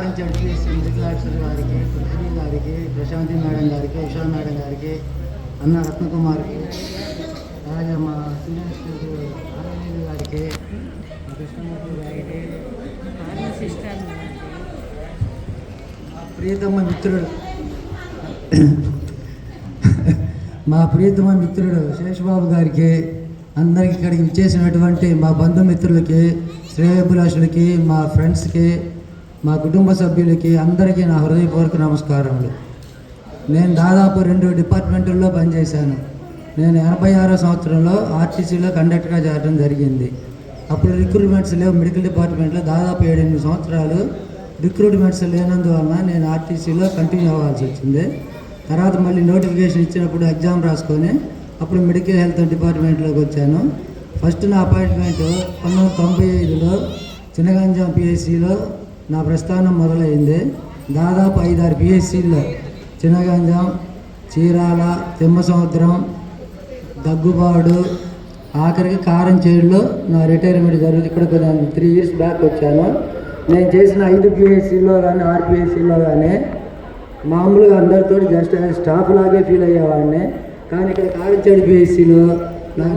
Middle officer గారికి, పృథ్వీ గారికి, Prashanti madam గారికి, ఉషా మేడం గారికి, అన్న రత్నకుమార్కి, అలాగే మా సీనియర్ స్టూడెంట్ ఆంజనేయులు గారికి, మా కృష్ణమూర్తి గారికి, మా ప్రియతమ మిత్రుడు శేషబాబు గారికి, అందరికి ఇక్కడికి విచ్చేసినటువంటి మా బంధుమిత్రులకి, శ్రేయోభిలాషులకి, మా ఫ్రెండ్స్కి, మా కుటుంబ సభ్యులకి అందరికీ నా హృదయపూర్వక నమస్కారములు. నేను దాదాపు 2 డిపార్ట్మెంటుల్లో పనిచేశాను. నేను 86వ సంవత్సరంలో ఆర్టీసీలో కండక్టర్గా చేరడం జరిగింది. అప్పుడు రిక్రూట్మెంట్స్ లేవు మెడికల్ డిపార్ట్మెంట్లో. దాదాపు 7-8 సంవత్సరాలు రిక్రూట్మెంట్స్ లేనందువలన నేను ఆర్టీసీలో కంటిన్యూ అవ్వాల్సి వచ్చింది. తర్వాత మళ్ళీ నోటిఫికేషన్ ఇచ్చినప్పుడు ఎగ్జామ్ రాసుకొని అప్పుడు మెడికల్ హెల్త్ డిపార్ట్మెంట్లోకి వచ్చాను. ఫస్ట్ నా అపాయింట్మెంట్ 1995లో చినగంజాం పిఎస్సిలో నా ప్రస్థానం మొదలైంది. దాదాపు 5-6 పిఎస్సిల్లో చినగంజాం, చీరాల, తిమ్మసముద్రం, దగ్గుబాడు, ఆఖరికి కారంచేడులో నా రిటైర్మెంట్ జరుగుతుంది. ఇక్కడ 3 years బ్యాక్ వచ్చాను. నేను చేసిన 5 పిఎస్సిలో కానీ 6 పిఎస్సిలో కానీ మామూలుగా అందరితో జస్ట్ స్టాఫ్ లాగే ఫీల్ అయ్యేవాడిని. కానీ ఇక్కడ కారంచేడు పిఎస్సిలో నాకు